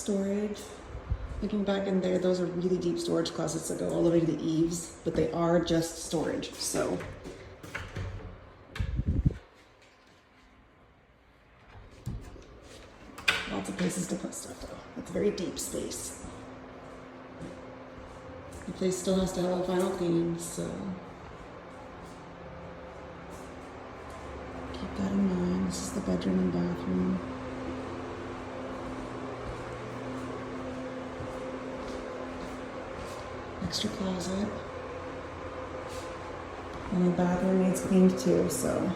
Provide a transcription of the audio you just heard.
storage. Looking back in there, those are really deep storage closets that go all the way to the eaves, but they are just storage, so. Lots of places to put stuff though. It's a very deep space. The place still has to have a final cleaning, so keep that in mind. This is the bedroom and bathroom. Extra closet. And the bathroom needs cleaned too, so